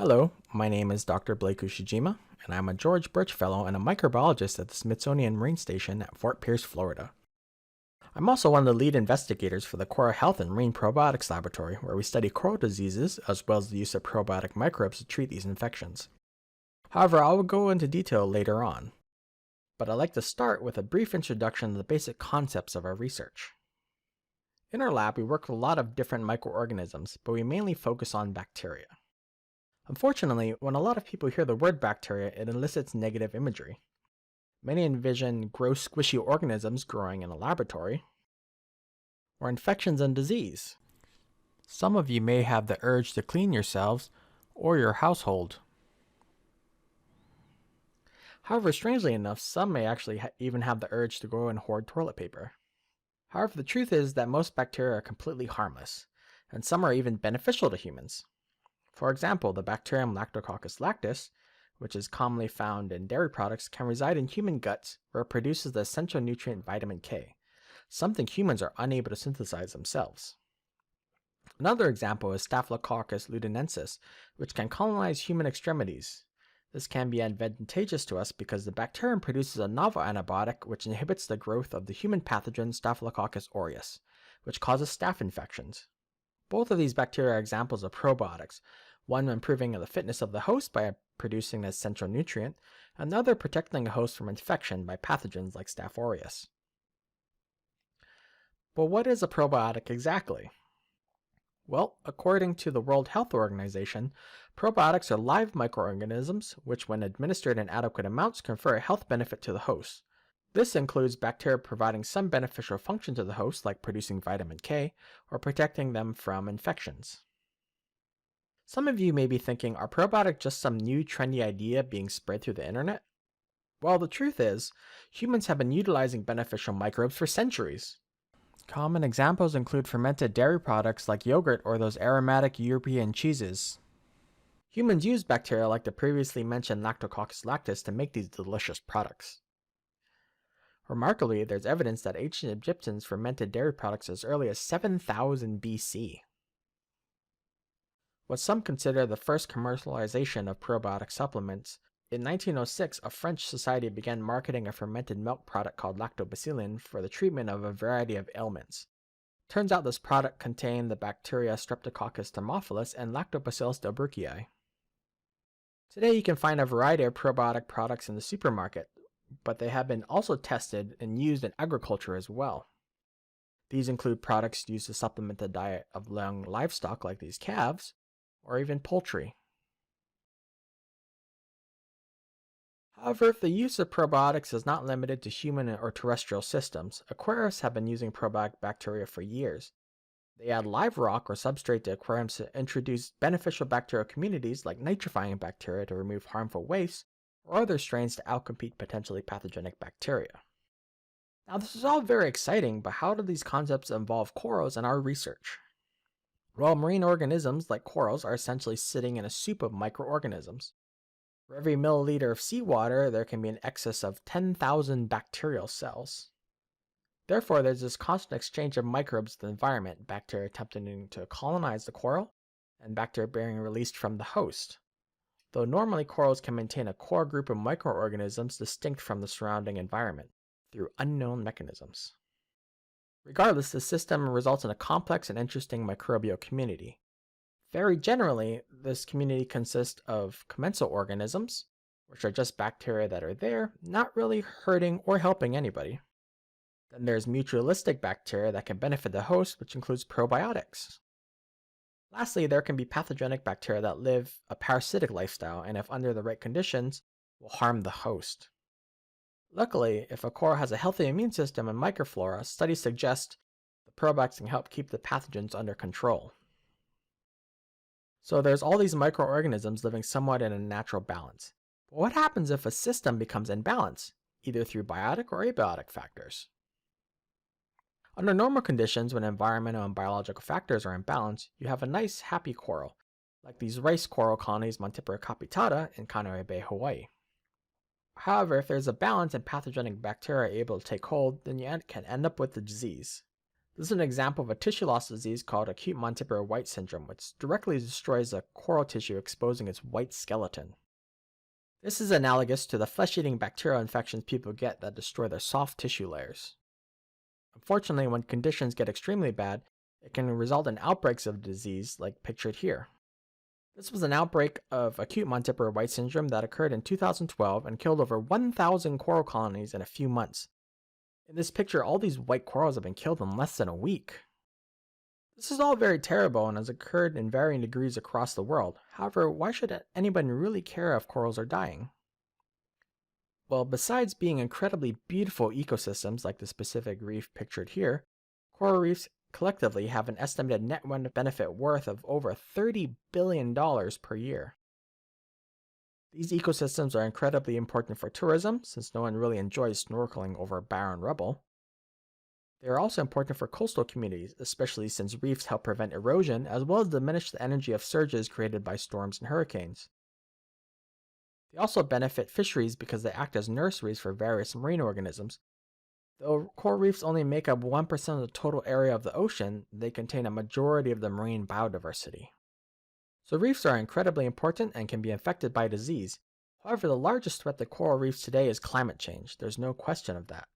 Hello, my name is Dr. Blake Ushijima, and I'm a George Birch Fellow and a microbiologist at the Smithsonian Marine Station at Fort Pierce, Florida. I'm also one of the lead investigators for the Coral Health and Marine Probiotics Laboratory, where we study coral diseases as well as the use of probiotic microbes to treat these infections. However, I will go into detail later on, but I'd like to start with a brief introduction to the basic concepts of our research. In our lab, we work with a lot of different microorganisms, but we mainly focus on bacteria. Unfortunately, when a lot of people hear the word bacteria, it elicits negative imagery. Many envision gross, squishy organisms growing in a laboratory, or infections and disease. Some of you may have the urge to clean yourselves or your household. However, strangely enough, some may actually even have the urge to go and hoard toilet paper. However, the truth is that most bacteria are completely harmless, and some are even beneficial to humans. For example, the bacterium Lactococcus lactis, which is commonly found in dairy products, can reside in human guts where it produces the essential nutrient vitamin K, something humans are unable to synthesize themselves. Another example is Staphylococcus ludinensis, which can colonize human extremities. This can be advantageous to us because the bacterium produces a novel antibiotic which inhibits the growth of the human pathogen Staphylococcus aureus, which causes staph infections. Both of these bacteria are examples of probiotics, one improving the fitness of the host by producing the essential nutrient, and the other protecting the host from infection by pathogens like Staph aureus. But what is a probiotic exactly? Well, according to the World Health Organization, probiotics are live microorganisms which, when administered in adequate amounts, confer a health benefit to the host. This includes bacteria providing some beneficial function to the host, like producing vitamin K, or protecting them from infections. Some of you may be thinking, are probiotics just some new trendy idea being spread through the internet? Well, the truth is, humans have been utilizing beneficial microbes for centuries. Common examples include fermented dairy products like yogurt or those aromatic European cheeses. Humans use bacteria like the previously mentioned Lactococcus lactis to make these delicious products. Remarkably, there's evidence that ancient Egyptians fermented dairy products as early as 7000 BC. What some consider the first commercialization of probiotic supplements, in 1906 a French society began marketing a fermented milk product called lactobacillin for the treatment of a variety of ailments. Turns out this product contained the bacteria Streptococcus thermophilus and Lactobacillus delbrueckii. Today you can find a variety of probiotic products in the supermarket, but they have been also tested and used in agriculture as well. These include products used to supplement the diet of young livestock like these calves, or even poultry. However, the use of probiotics is not limited to human or terrestrial systems. Aquarists have been using probiotic bacteria for years. They add live rock or substrate to aquariums to introduce beneficial bacterial communities like nitrifying bacteria to remove harmful waste, or other strains to outcompete potentially pathogenic bacteria. Now, this is all very exciting, but how do these concepts involve corals in our research? Well, marine organisms like corals are essentially sitting in a soup of microorganisms. For every milliliter of seawater, there can be an excess of 10,000 bacterial cells. Therefore, there's this constant exchange of microbes in the environment, bacteria attempting to colonize the coral, and bacteria being released from the host. Though normally corals can maintain a core group of microorganisms distinct from the surrounding environment through unknown mechanisms. Regardless, the system results in a complex and interesting microbial community. Very generally, this community consists of commensal organisms, which are just bacteria that are there, not really hurting or helping anybody. Then there's mutualistic bacteria that can benefit the host, which includes probiotics. Lastly, there can be pathogenic bacteria that live a parasitic lifestyle and, if under the right conditions, will harm the host. Luckily, if a coral has a healthy immune system and microflora, studies suggest the probiotics can help keep the pathogens under control. So there's all these microorganisms living somewhat in a natural balance. But what happens if a system becomes imbalanced, either through biotic or abiotic factors? Under normal conditions, when environmental and biological factors are in balance, you have a nice, happy coral, like these rice coral colonies Montipora capitata in Kaneohe Bay, Hawaii. However, if there's a balance and pathogenic bacteria are able to take hold, then you can end up with a disease. This is an example of a tissue loss disease called acute Montipore white syndrome, which directly destroys the coral tissue, exposing its white skeleton. This is analogous to the flesh-eating bacterial infections people get that destroy their soft tissue layers. Unfortunately, when conditions get extremely bad, it can result in outbreaks of disease like pictured here. This was an outbreak of acute Montipore white syndrome that occurred in 2012 and killed over 1,000 coral colonies in a few months. In this picture, all these white corals have been killed in less than a week. This is all very terrible and has occurred in varying degrees across the world. However, why should anybody really care if corals are dying? Well, besides being incredibly beautiful ecosystems like the specific reef pictured here, coral reefs collectively have an estimated net benefit worth of over $30 billion per year. These ecosystems are incredibly important for tourism, since no one really enjoys snorkeling over barren rubble. They are also important for coastal communities, especially since reefs help prevent erosion as well as diminish the energy of surges created by storms and hurricanes. They also benefit fisheries because they act as nurseries for various marine organisms. Though coral reefs only make up 1% of the total area of the ocean, they contain a majority of the marine biodiversity. So reefs are incredibly important and can be infected by disease. However, the largest threat to coral reefs today is climate change. There's no question of that.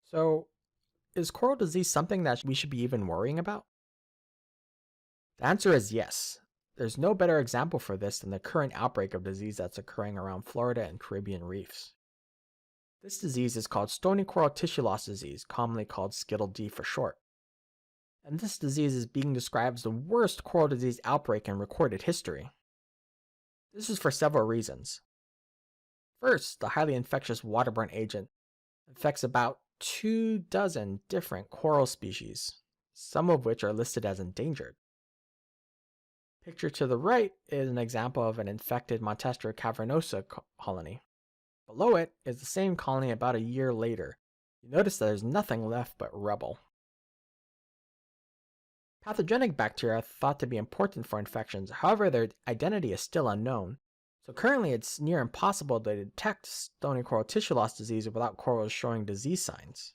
So, is coral disease something that we should be even worrying about? The answer is yes. There's no better example for this than the current outbreak of disease that's occurring around Florida and Caribbean reefs. This disease is called Stony coral tissue loss disease, commonly called Skittle D for short. And this disease is being described as the worst coral disease outbreak in recorded history. This is for several reasons. First, the highly infectious waterborne agent infects about 24 different coral species, some of which are listed as endangered. Picture to the right is an example of an infected Montastera cavernosa colony. Below it is the same colony about a year later. You notice that there's nothing left but rubble. Pathogenic bacteria are thought to be important for infections, however their identity is still unknown. So currently it's near impossible to detect stony coral tissue loss disease without corals showing disease signs.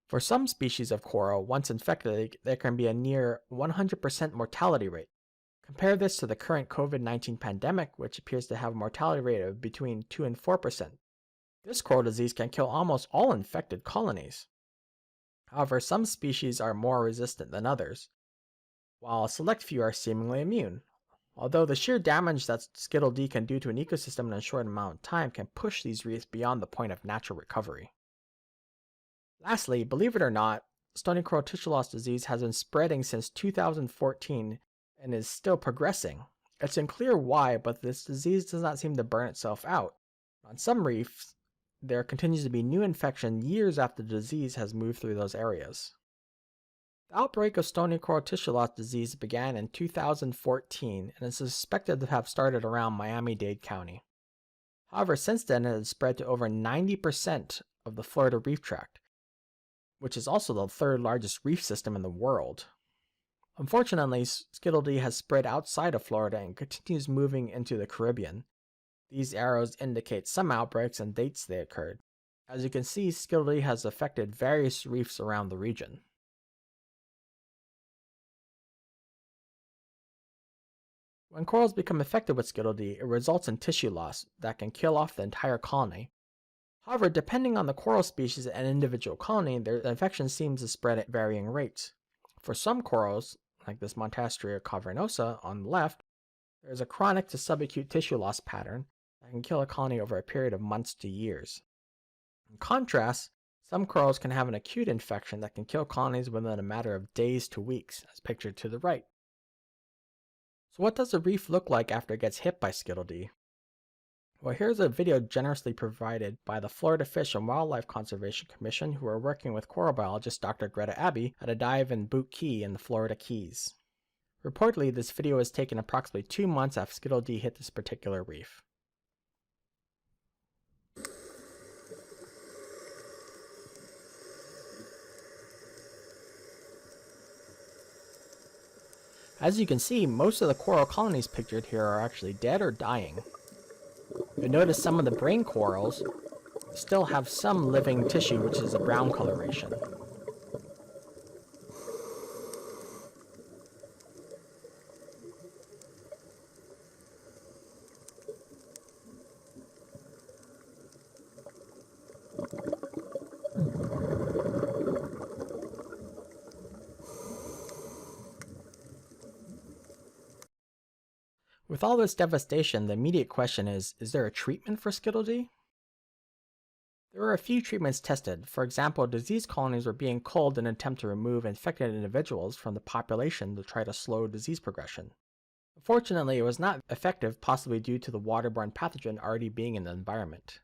For some species of coral, once infected, there can be a near 100% mortality rate. Compare this to the current COVID-19 pandemic, which appears to have a mortality rate of between 2 and 4%. This coral disease can kill almost all infected colonies. However, some species are more resistant than others, while a select few are seemingly immune. Although the sheer damage that Skittle D can do to an ecosystem in a short amount of time can push these reefs beyond the point of natural recovery. Lastly, believe it or not, stony coral tissue loss disease has been spreading since 2014 and is still progressing. It's unclear why, but this disease does not seem to burn itself out. On some reefs, there continues to be new infection years after the disease has moved through those areas. The outbreak of stony coral tissue loss disease began in 2014 and is suspected to have started around Miami-Dade County. However, since then it has spread to over 90% of the Florida reef tract, which is also the third largest reef system in the world. Unfortunately, Skittle D has spread outside of Florida and continues moving into the Caribbean. These arrows indicate some outbreaks and dates they occurred. As you can see, Skittle D has affected various reefs around the region. When corals become infected with Skittle D, it results in tissue loss that can kill off the entire colony. However, depending on the coral species and individual colony, their infection seems to spread at varying rates. For some corals, like this Montastera cavernosa on the left, there is a chronic to subacute tissue loss pattern that can kill a colony over a period of months to years. In contrast, some corals can have an acute infection that can kill colonies within a matter of days to weeks, as pictured to the right. So what does a reef look like after it gets hit by Skittle D? Well, here's a video generously provided by the Florida Fish and Wildlife Conservation Commission, who are working with coral biologist Dr. Greta Abbey at a dive in Boot Key in the Florida Keys. Reportedly, this video was taken approximately 2 months after Skittle D hit this particular reef. As you can see, most of the coral colonies pictured here are actually dead or dying. You'll notice some of the brain corals still have some living tissue, which is a brown coloration. With all this devastation, the immediate question is there a treatment for Skittle D? There were a few treatments tested. For example, disease colonies were being culled in an attempt to remove infected individuals from the population to try to slow disease progression. Unfortunately, it was not effective, possibly due to the waterborne pathogen already being in the environment.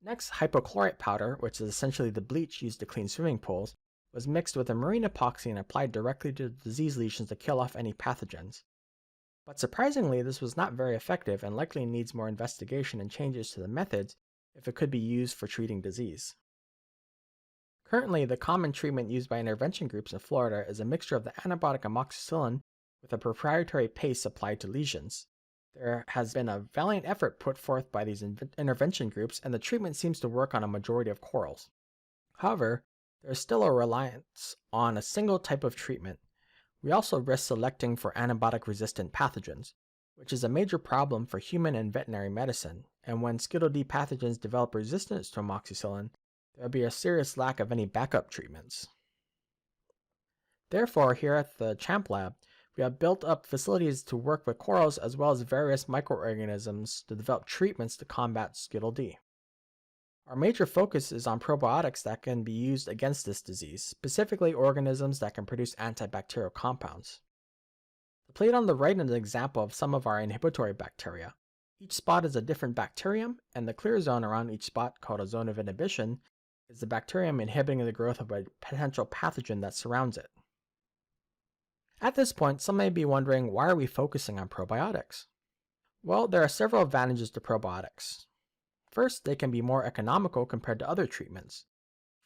Next, hypochlorite powder, which is essentially the bleach used to clean swimming pools, was mixed with a marine epoxy and applied directly to the disease lesions to kill off any pathogens. But surprisingly, this was not very effective and likely needs more investigation and changes to the methods if it could be used for treating disease. Currently, the common treatment used by intervention groups in Florida is a mixture of the antibiotic amoxicillin with a proprietary paste applied to lesions. There has been a valiant effort put forth by these intervention groups, and the treatment seems to work on a majority of corals. However, there is still a reliance on a single type of treatment. We also risk selecting for antibiotic-resistant pathogens, which is a major problem for human and veterinary medicine, and when Skittle D pathogens develop resistance to amoxicillin, there will be a serious lack of any backup treatments. Therefore, here at the Champ Lab, we have built up facilities to work with corals as well as various microorganisms to develop treatments to combat Skittle D. Our major focus is on probiotics that can be used against this disease, specifically organisms that can produce antibacterial compounds. The plate on the right is an example of some of our inhibitory bacteria. Each spot is a different bacterium, and the clear zone around each spot, called a zone of inhibition, is the bacterium inhibiting the growth of a potential pathogen that surrounds it. At this point, some may be wondering, why are we focusing on probiotics? Well, there are several advantages to probiotics. First, they can be more economical compared to other treatments.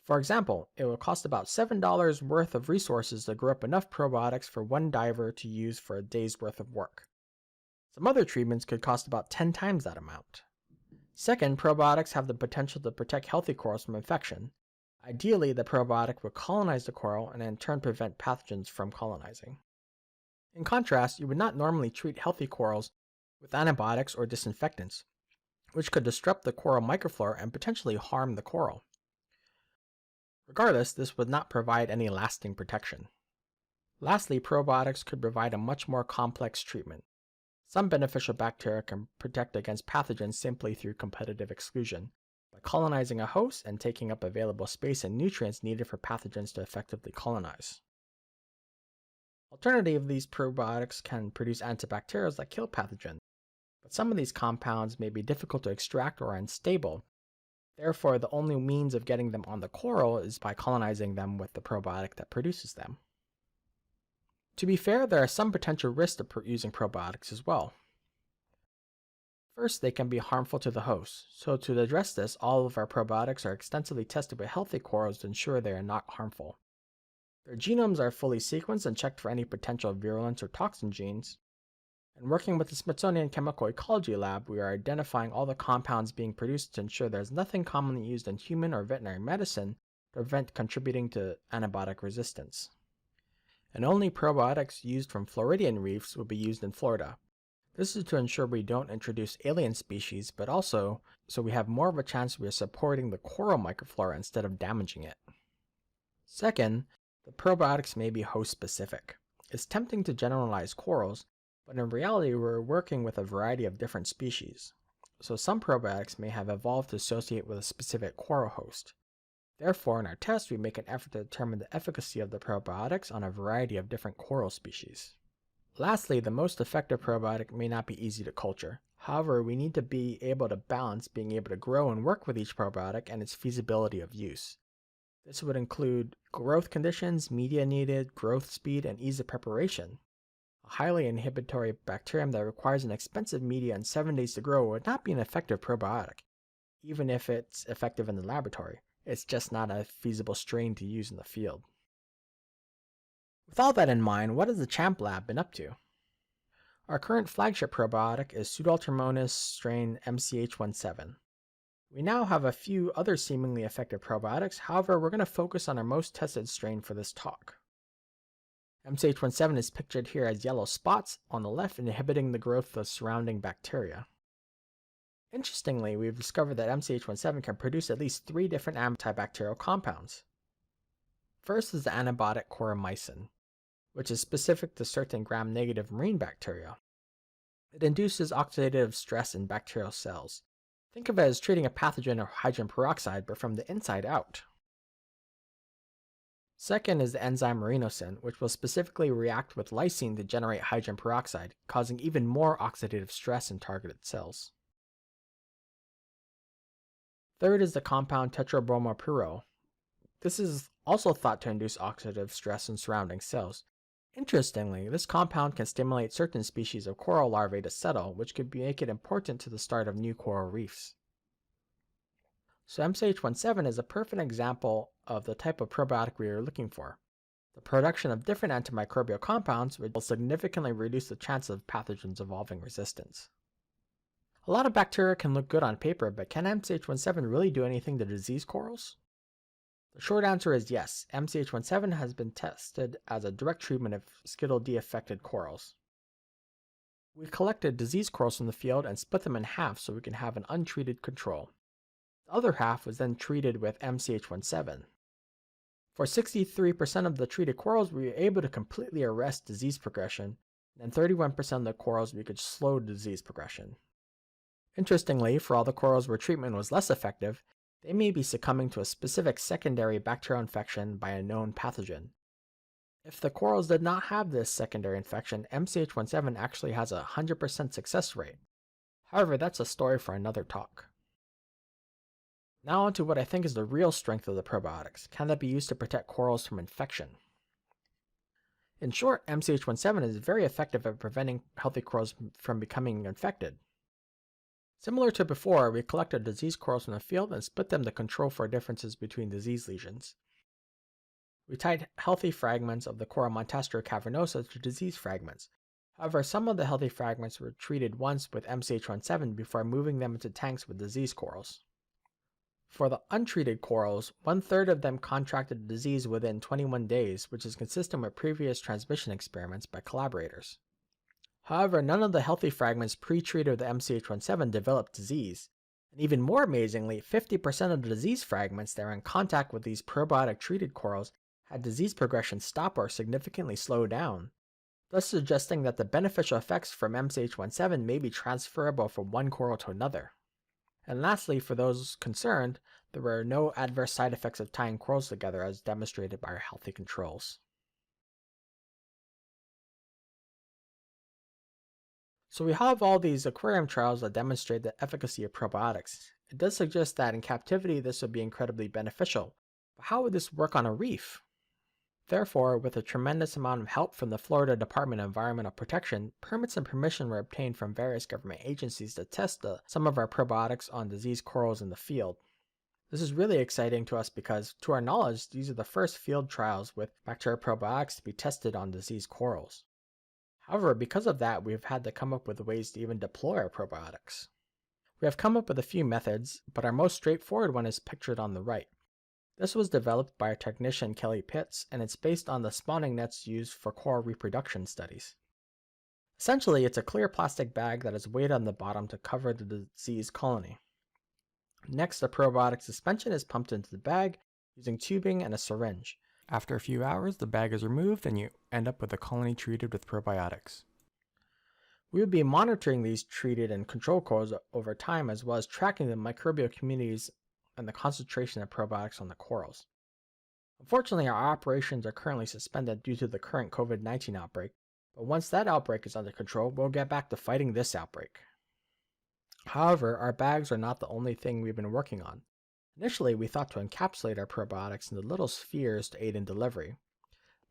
For example, it will cost about $7 worth of resources to grow up enough probiotics for one diver to use for a day's worth of work. Some other treatments could cost about 10 times that amount. Second, probiotics have the potential to protect healthy corals from infection. Ideally, the probiotic would colonize the coral and in turn prevent pathogens from colonizing. In contrast, you would not normally treat healthy corals with antibiotics or disinfectants, which could disrupt the coral microflora and potentially harm the coral. Regardless, this would not provide any lasting protection. Lastly, probiotics could provide a much more complex treatment. Some beneficial bacteria can protect against pathogens simply through competitive exclusion, by colonizing a host and taking up available space and nutrients needed for pathogens to effectively colonize. Alternatively, these probiotics can produce antibacterials that kill pathogens, but some of these compounds may be difficult to extract or unstable. Therefore, the only means of getting them on the coral is by colonizing them with the probiotic that produces them. To be fair, there are some potential risks to using probiotics as well. First, they can be harmful to the host, so to address this, all of our probiotics are extensively tested with healthy corals to ensure they are not harmful. Their genomes are fully sequenced and checked for any potential virulence or toxin genes. And working with the Smithsonian Chemical Ecology Lab, we are identifying all the compounds being produced to ensure there is nothing commonly used in human or veterinary medicine to prevent contributing to antibiotic resistance. And only probiotics used from Floridian reefs will be used in Florida. This is to ensure we don't introduce alien species, but also so we have more of a chance we are supporting the coral microflora instead of damaging it. Second, the probiotics may be host-specific. It's tempting to generalize corals, but in reality we're working with a variety of different species. So some probiotics may have evolved to associate with a specific coral host. Therefore, in our tests, we make an effort to determine the efficacy of the probiotics on a variety of different coral species. Lastly, the most effective probiotic may not be easy to culture. However, we need to be able to balance being able to grow and work with each probiotic and its feasibility of use. This would include growth conditions, media needed, growth speed, and ease of preparation. A highly inhibitory bacterium that requires an expensive media and 7 days to grow would not be an effective probiotic, even if it's effective in the laboratory. It's just not a feasible strain to use in the field. With all that in mind, what has the Champ Lab been up to? Our current flagship probiotic is Pseudomonas strain MCH17. We now have a few other seemingly effective probiotics, however, we're going to focus on our most tested strain for this talk. MCH17 is pictured here as yellow spots on the left, inhibiting the growth of surrounding bacteria. Interestingly, we've discovered that MCH17 can produce at least 3 different antibacterial compounds. First is the antibiotic coromycin, which is specific to certain gram-negative marine bacteria. It induces oxidative stress in bacterial cells. Think of it as treating a pathogen of hydrogen peroxide, but from the inside out. Second is the enzyme marinosin, which will specifically react with lysine to generate hydrogen peroxide, causing even more oxidative stress in targeted cells. Third is the compound tetrabromopyro. This is also thought to induce oxidative stress in surrounding cells. Interestingly, this compound can stimulate certain species of coral larvae to settle, which could make it important to the start of new coral reefs. So MCH17 is a perfect example of the type of probiotic we are looking for. The production of different antimicrobial compounds will significantly reduce the chance of pathogens evolving resistance. A lot of bacteria can look good on paper, but can MCH17 really do anything to disease corals? The short answer is yes. MCH17 has been tested as a direct treatment of Schedule D affected corals. We collected diseased corals from the field and split them in half so we can have an untreated control. The other half was then treated with MCH17. For 63% of the treated corals, we were able to completely arrest disease progression, and 31% of the corals we could slow disease progression. Interestingly, for all the corals where treatment was less effective, they may be succumbing to a specific secondary bacterial infection by a known pathogen. If the corals did not have this secondary infection, MCH17 actually has a 100% success rate. However, that's a story for another talk. Now on to what I think is the real strength of the probiotics. Can that be used to protect corals from infection? In short, MCH17 is very effective at preventing healthy corals from becoming infected. Similar to before, we collected diseased corals from the field and split them to control for differences between disease lesions. We tied healthy fragments of the Cora montastro cavernosa to disease fragments. However, some of the healthy fragments were treated once with MCH17 before moving them into tanks with diseased corals. For the untreated corals, 1/3 of them contracted disease within 21 days, which is consistent with previous transmission experiments by collaborators. However, none of the healthy fragments pre-treated with MCH17 developed disease, and even more amazingly, 50% of the disease fragments that were in contact with these probiotic-treated corals had disease progression stop or significantly slow down, thus suggesting that the beneficial effects from MCH17 may be transferable from one coral to another. And lastly, for those concerned, there were no adverse side effects of tying corals together as demonstrated by our healthy controls. So we have all these aquarium trials that demonstrate the efficacy of probiotics. It does suggest that in captivity this would be incredibly beneficial, but how would this work on a reef? Therefore, with a tremendous amount of help from the Florida Department of Environmental Protection, permits and permission were obtained from various government agencies to test some of our probiotics on diseased corals in the field. This is really exciting to us because, to our knowledge, these are the first field trials with bacterial probiotics to be tested on diseased corals. However, because of that, we've had to come up with ways to even deploy our probiotics. We have come up with a few methods, but our most straightforward one is pictured on the right. This was developed by our technician Kelly Pitts, and it's based on the spawning nets used for coral reproduction studies. Essentially, it's a clear plastic bag that is weighted on the bottom to cover the diseased colony. Next, the probiotic suspension is pumped into the bag using tubing and a syringe. After a few hours, the bag is removed and you end up with a colony treated with probiotics. We will be monitoring these treated and control corals over time, as well as tracking the microbial communities and the concentration of probiotics on the corals. Unfortunately, our operations are currently suspended due to the current COVID-19 outbreak, but once that outbreak is under control, we'll get back to fighting this outbreak. However, our bags are not the only thing we've been working on. Initially, we thought to encapsulate our probiotics into little spheres to aid in delivery,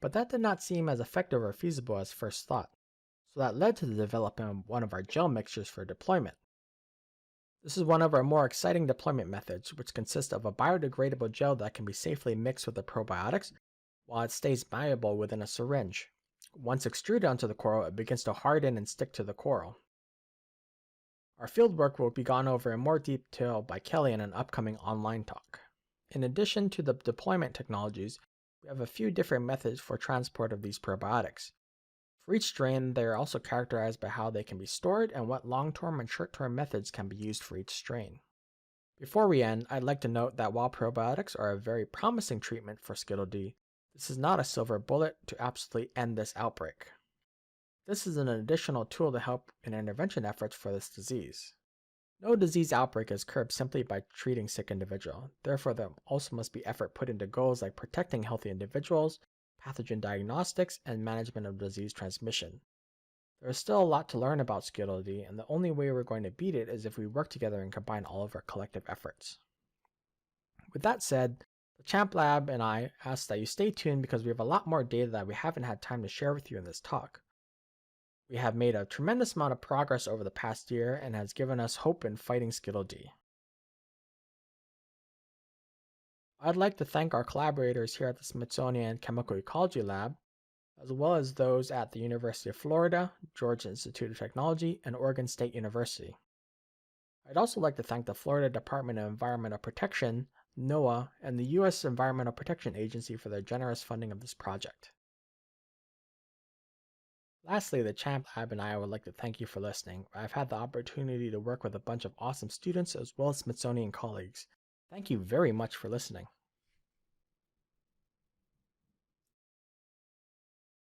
but that did not seem as effective or feasible as first thought, so that led to the development of one of our gel mixtures for deployment. This is one of our more exciting deployment methods, which consists of a biodegradable gel that can be safely mixed with the probiotics while it stays malleable within a syringe. Once extruded onto the coral, it begins to harden and stick to the coral. Our fieldwork will be gone over in more detail by Kelly in an upcoming online talk. In addition to the deployment technologies, we have a few different methods for transport of these probiotics. For each strain, they are also characterized by how they can be stored and what long-term and short-term methods can be used for each strain. Before we end, I'd like to note that while probiotics are a very promising treatment for Skittle D, this is not a silver bullet to absolutely end this outbreak. This is an additional tool to help in intervention efforts for this disease. No disease outbreak is curbed simply by treating sick individual. Therefore, there also must be effort put into goals like protecting healthy individuals, pathogen diagnostics, and management of disease transmission. There is still a lot to learn about Skittle D, and the only way we're going to beat it is if we work together and combine all of our collective efforts. With that said, the Champ Lab and I ask that you stay tuned because we have a lot more data that we haven't had time to share with you in this talk. We have made a tremendous amount of progress over the past year and has given us hope in fighting Skittle D. I'd like to thank our collaborators here at the Smithsonian Chemical Ecology Lab, as well as those at the University of Florida, Georgia Institute of Technology, and Oregon State University. I'd also like to thank the Florida Department of Environmental Protection, NOAA, and the U.S. Environmental Protection Agency for their generous funding of this project. Lastly, the Champ Lab and I would like to thank you for listening. I've had the opportunity to work with a bunch of awesome students as well as Smithsonian colleagues. Thank you very much for listening.